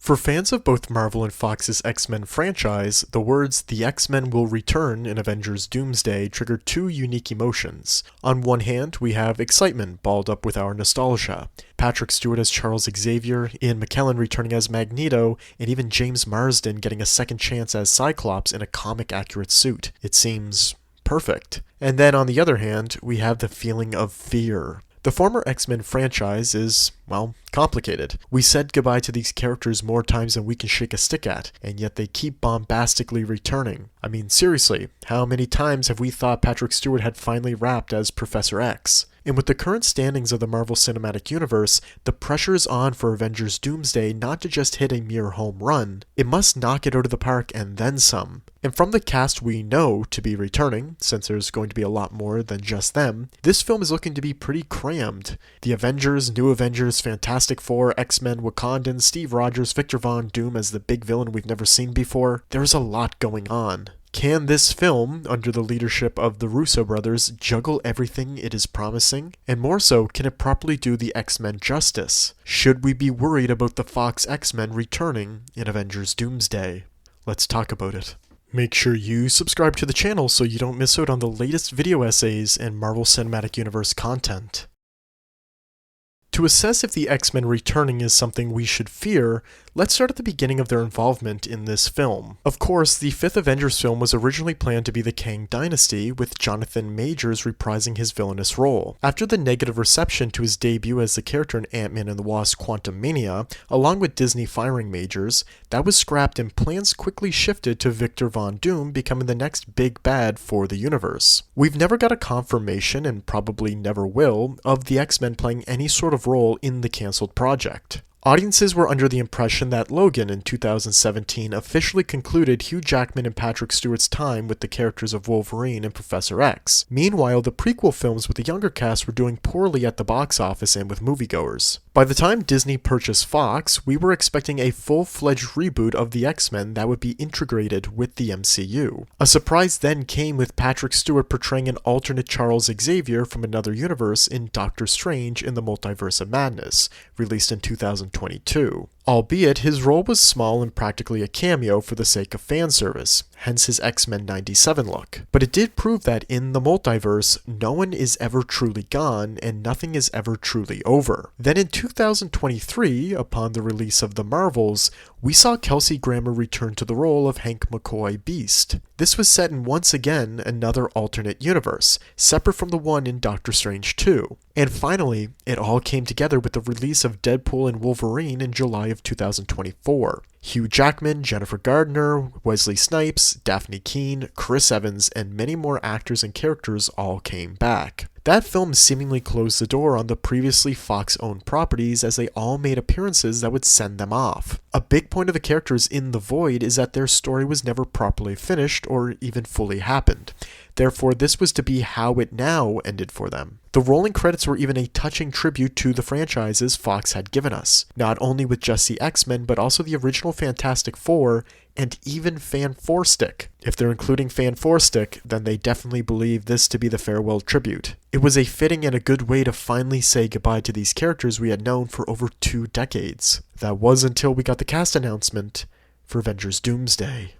For fans of both Marvel and Fox's X-Men franchise, the words "the X-Men will return" in Avengers Doomsday trigger two unique emotions. On one hand, we have excitement balled up with our nostalgia. Patrick Stewart as Charles Xaiver, Ian McKellen returning as Magneto, and even James Marsden getting a second chance as Cyclops in a comic-accurate suit. It seems perfect. And then on the other hand, we have the feeling of fear. The former X-Men franchise is, well, complicated. We said goodbye to these characters more times than we can shake a stick at, and yet they keep bombastically returning. I mean, seriously, how many times have we thought Patrick Stewart had finally wrapped as Professor X? And with the current standings of the Marvel Cinematic Universe, the pressure is on for Avengers Doomsday not to just hit a mere home run, it must knock it out of the park and then some. And from the cast we know to be returning, since there's going to be a lot more than just them, this film is looking to be pretty crammed. The Avengers, New Avengers, Fantastic Four, X-Men, Wakandans, Steve Rogers, Victor Von Doom as the big villain we've never seen before, there's a lot going on. Can this film, under the leadership of the Russo Brothers, juggle everything it is promising? And more so, can it properly do the X-Men justice? Should we be worried about the Fox X-Men returning in Avengers Doomsday? Let's talk about it. Make sure you subscribe to the channel so you don't miss out on the latest video essays and Marvel Cinematic Universe content. To assess if the X-Men returning is something we should fear, let's start at the beginning of their involvement in this film. Of course, the fifth Avengers film was originally planned to be the Kang Dynasty, with Jonathan Majors reprising his villainous role. After the negative reception to his debut as the character in Ant-Man and the Wasp: Quantumania, along with Disney firing Majors, that was scrapped and plans quickly shifted to Victor Von Doom becoming the next big bad for the universe. We've never got a confirmation, and probably never will, of the X-Men playing any sort of role in the cancelled project. Audiences were under the impression that Logan in 2017 officially concluded Hugh Jackman and Patrick Stewart's time with the characters of Wolverine and Professor X. Meanwhile, the prequel films with the younger cast were doing poorly at the box office and with moviegoers. By the time Disney purchased Fox, we were expecting a full-fledged reboot of the X-Men that would be integrated with the MCU. A surprise then came with Patrick Stewart portraying an alternate Charles Xaiver from another universe in Doctor Strange in the Multiverse of Madness, released in 2022. Albeit, his role was small and practically a cameo for the sake of fan service, hence his X-Men 97 look. But it did prove that in the multiverse, no one is ever truly gone and nothing is ever truly over. Then in 2023, upon the release of The Marvels, we saw Kelsey Grammer return to the role of Hank McCoy Beast. This was set in once again another alternate universe, separate from the one in Doctor Strange 2. And finally, it all came together with the release of Deadpool and Wolverine in July of 2024. Hugh Jackman, Jennifer Gardner, Wesley Snipes, Daphne Keane, Chris Evans, and many more actors and characters all came back. That film seemingly closed the door on the previously Fox-owned properties as they all made appearances that would send them off. A big point of the characters in The Void is that their story was never properly finished or even fully happened. Therefore, this was to be how it now ended for them. The rolling credits were even a touching tribute to the franchises Fox had given us, not only with just the X-Men, but also the original Fantastic Four, and even Fan Four Stick. If they're including Fan Four Stick, then they definitely believe this to be the farewell tribute. It was a fitting and a good way to finally say goodbye to these characters we had known for over 2 decades. That was until we got the cast announcement for Avengers Doomsday.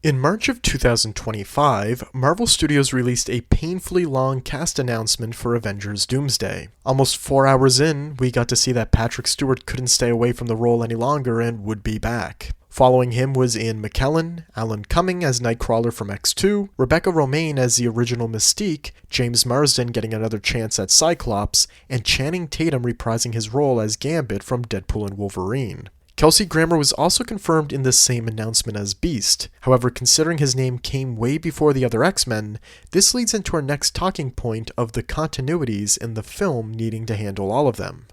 In March of 2025, Marvel Studios released a painfully long cast announcement for Avengers Doomsday. Almost 4 hours in, we got to see that Patrick Stewart couldn't stay away from the role any longer and would be back. Following him was Ian McKellen, Alan Cumming as Nightcrawler from X2, Rebecca Romijn as the original Mystique, James Marsden getting another chance at Cyclops, and Channing Tatum reprising his role as Gambit from Deadpool and Wolverine. Kelsey Grammer was also confirmed in the same announcement as Beast. However, considering his name came way before the other X-Men, this leads into our next talking point of the continuities in the film needing to handle all of them.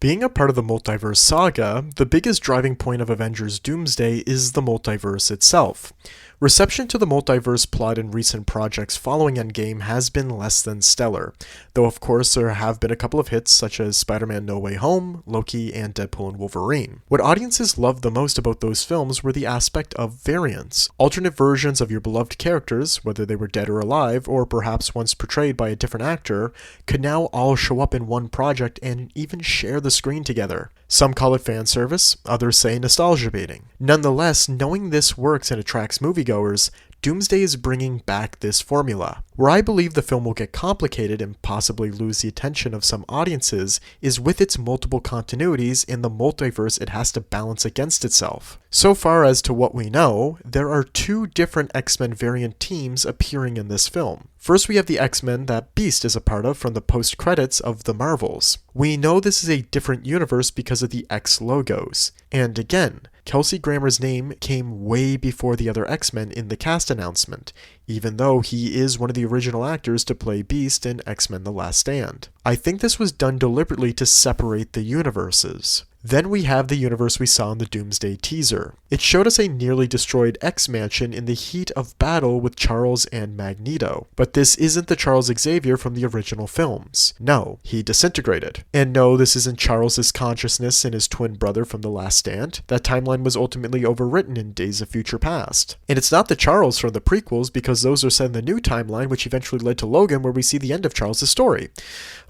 Being a part of the multiverse saga, the biggest driving point of Avengers Doomsday is the multiverse itself. Reception to the multiverse plot in recent projects following Endgame has been less than stellar, though of course there have been a couple of hits such as Spider-Man No Way Home, Loki, and Deadpool and Wolverine. What audiences loved the most about those films were the aspect of variants. Alternate versions of your beloved characters, whether they were dead or alive, or perhaps once portrayed by a different actor, could now all show up in one project and even share the screen together. Some call it fan service, others say nostalgia baiting. Nonetheless, knowing this works and attracts moviegoers, Doomsday is bringing back this formula. Where I believe the film will get complicated and possibly lose the attention of some audiences is with its multiple continuities in the multiverse it has to balance against itself. So far as to what we know, there are 2 different X-Men variant teams appearing in this film. First, we have the X-Men that Beast is a part of from the post-credits of the Marvels. We know this is a different universe because of the X logos. And again, Kelsey Grammer's name came way before the other X-Men in the cast announcement, even though he is one of the original actors to play Beast in X-Men The Last Stand. I think this was done deliberately to separate the universes. Then we have the universe we saw in the Doomsday teaser. It showed us a nearly destroyed X-Mansion in the heat of battle with Charles and Magneto. But this isn't the Charles Xaiver from the original films. No, he disintegrated. And no, this isn't Charles's consciousness and his twin brother from The Last Stand. That timeline was ultimately overwritten in Days of Future Past. And it's not the Charles from the prequels because those are set in the new timeline, which eventually led to Logan, where we see the end of Charles's story.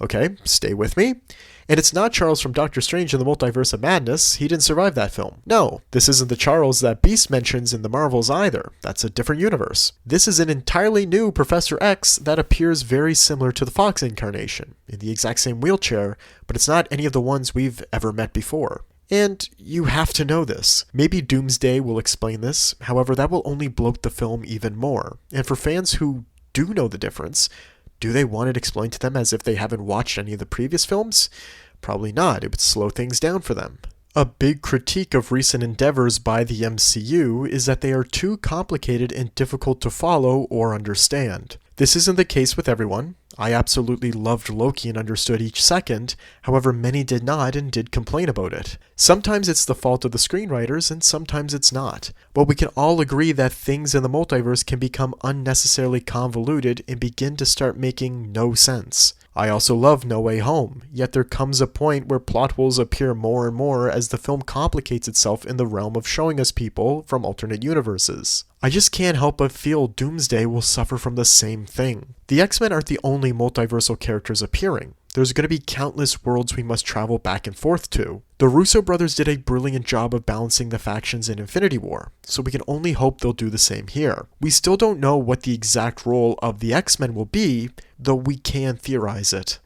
Okay, stay with me. And it's not Charles from Doctor Strange in the Multiverse of Madness. He didn't survive that film. No, this isn't the Charles that Beast mentions in the Marvels either. That's a different universe. This is an entirely new Professor X that appears very similar to the Fox incarnation, in the exact same wheelchair, but it's not any of the ones we've ever met before. And you have to know this. Maybe Doomsday will explain this, however that will only bloat the film even more. And for fans who do know the difference, do they want it explained to them as if they haven't watched any of the previous films? Probably not. It would slow things down for them. A big critique of recent endeavors by the MCU is that they are too complicated and difficult to follow or understand. This isn't the case with everyone. I absolutely loved Loki and understood each second, however many did not and did complain about it. Sometimes it's the fault of the screenwriters and sometimes it's not. But we can all agree that things in the multiverse can become unnecessarily convoluted and begin to start making no sense. I also love No Way Home, yet there comes a point where plot holes appear more and more as the film complicates itself in the realm of showing us people from alternate universes. I just can't help but feel Doomsday will suffer from the same thing. The X-Men aren't the only multiversal characters appearing. There's going to be countless worlds we must travel back and forth to. The Russo Brothers did a brilliant job of balancing the factions in Infinity War, so we can only hope they'll do the same here. We still don't know what the exact role of the X-Men will be, though we can theorize it.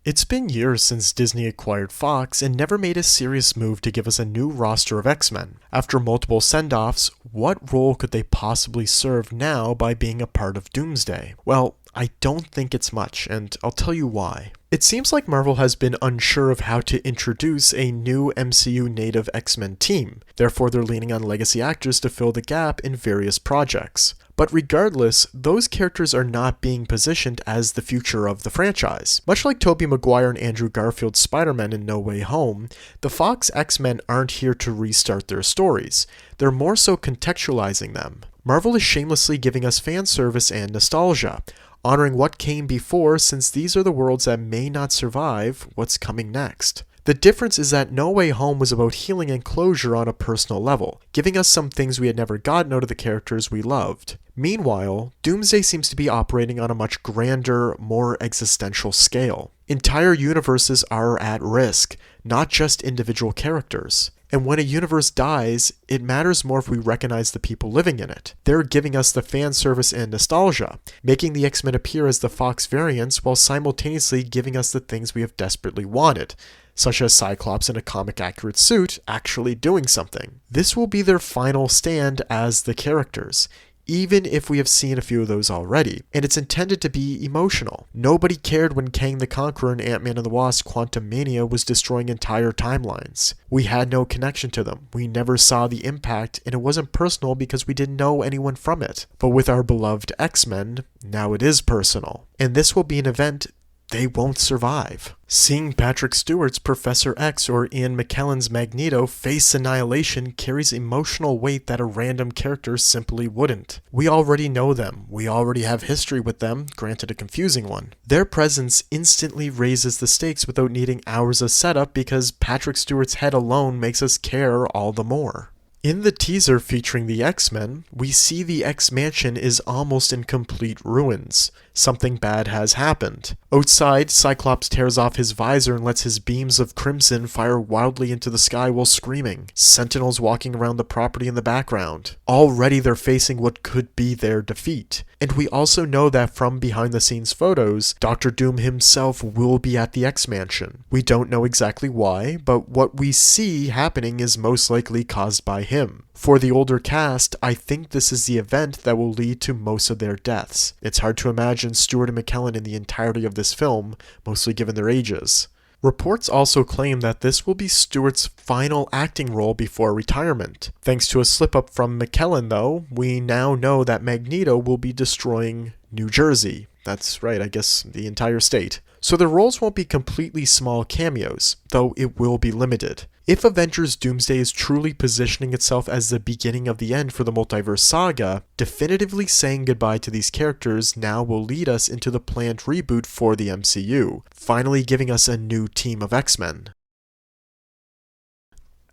It's been years since Disney acquired Fox and never made a serious move to give us a new roster of X-Men. After multiple send-offs, what role could they possibly serve now by being a part of Doomsday? Well, I don't think it's much, and I'll tell you why. It seems like Marvel has been unsure of how to introduce a new MCU native X-Men team, therefore they're leaning on legacy actors to fill the gap in various projects. But regardless, those characters are not being positioned as the future of the franchise. Much like Tobey Maguire and Andrew Garfield's Spider-Man in No Way Home, the Fox X-Men aren't here to restart their stories. They're more so contextualizing them. Marvel is shamelessly giving us fan service and nostalgia, honoring what came before since these are the worlds that may not survive what's coming next. The difference is that No Way Home was about healing and closure on a personal level, giving us some things we had never gotten out of the characters we loved. Meanwhile, Doomsday seems to be operating on a much grander, more existential scale. Entire universes are at risk, not just individual characters. And when a universe dies, it matters more if we recognize the people living in it. They're giving us the fan service and nostalgia, making the X-Men appear as the Fox variants while simultaneously giving us the things we have desperately wanted, such as Cyclops in a comic-accurate suit actually doing something. This will be their final stand as the characters, even if we have seen a few of those already, and it's intended to be emotional. Nobody cared when Kang the Conqueror and Ant-Man and the Wasp Quantumania was destroying entire timelines. We had no connection to them, we never saw the impact, and it wasn't personal because we didn't know anyone from it. But with our beloved X-Men, now it is personal, and this will be an event they won't survive. Seeing Patrick Stewart's Professor X or Ian McKellen's Magneto face annihilation carries emotional weight that a random character simply wouldn't. We already know them, we already have history with them, granted a confusing one. Their presence instantly raises the stakes without needing hours of setup because Patrick Stewart's head alone makes us care all the more. In the teaser featuring the X-Men, we see the X-Mansion is almost in complete ruins. Something bad has happened. Outside, Cyclops tears off his visor and lets his beams of crimson fire wildly into the sky while screaming. Sentinels walking around the property in the background. Already they're facing what could be their defeat. And we also know that from behind-the-scenes photos, Dr. Doom himself will be at the X-Mansion. We don't know exactly why, but what we see happening is most likely caused by him. For the older cast, I think this is the event that will lead to most of their deaths. It's hard to imagine Stewart and McKellen in the entirety of this film, mostly given their ages. Reports also claim that this will be Stewart's final acting role before retirement. Thanks to a slip-up from McKellen, though, we now know that Magneto will be destroying New Jersey. That's right, I guess the entire state. So their roles won't be completely small cameos, though it will be limited. If Avengers Doomsday is truly positioning itself as the beginning of the end for the multiverse saga, definitively saying goodbye to these characters now will lead us into the planned reboot for the MCU, finally giving us a new team of X-Men.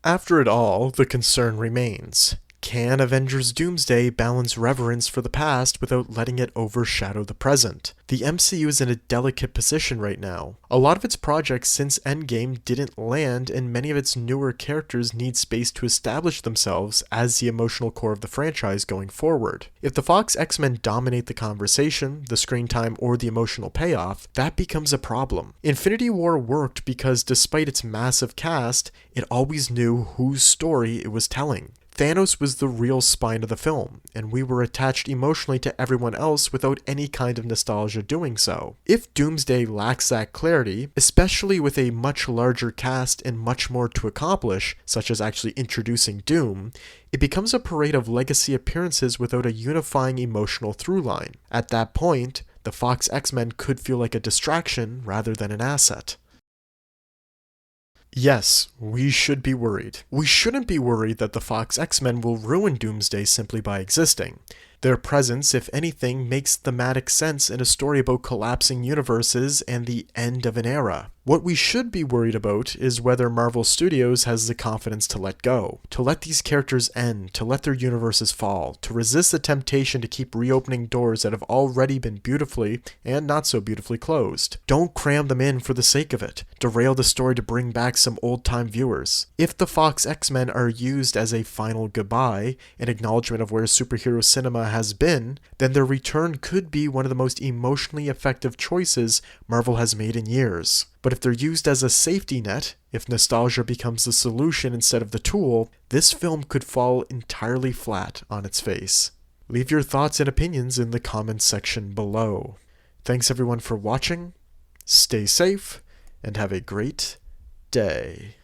After it all, the concern remains. Can Avengers Doomsday balance reverence for the past without letting it overshadow the present? The MCU is in a delicate position right now. A lot of its projects since Endgame didn't land, and many of its newer characters need space to establish themselves as the emotional core of the franchise going forward. If the Fox X-Men dominate the conversation, the screen time, or the emotional payoff, that becomes a problem. Infinity War worked because despite its massive cast, it always knew whose story it was telling. Thanos was the real spine of the film, and we were attached emotionally to everyone else without any kind of nostalgia doing so. If Doomsday lacks that clarity, especially with a much larger cast and much more to accomplish, such as actually introducing Doom, it becomes a parade of legacy appearances without a unifying emotional through line. At that point, the Fox X-Men could feel like a distraction rather than an asset. Yes, we should be worried. We shouldn't be worried that the Fox X-Men will ruin Doomsday simply by existing. Their presence, if anything, makes thematic sense in a story about collapsing universes and the end of an era. What we should be worried about is whether Marvel Studios has the confidence to let go, to let these characters end, to let their universes fall, to resist the temptation to keep reopening doors that have already been beautifully and not so beautifully closed. Don't cram them in for the sake of it. Derail the story to bring back some old-time viewers. If the Fox X-Men are used as a final goodbye, an acknowledgement of where superhero cinema has been, then their return could be one of the most emotionally effective choices Marvel has made in years. But if they're used as a safety net, if nostalgia becomes the solution instead of the tool, this film could fall entirely flat on its face. Leave your thoughts and opinions in the comments section below. Thanks everyone for watching, stay safe, and have a great day.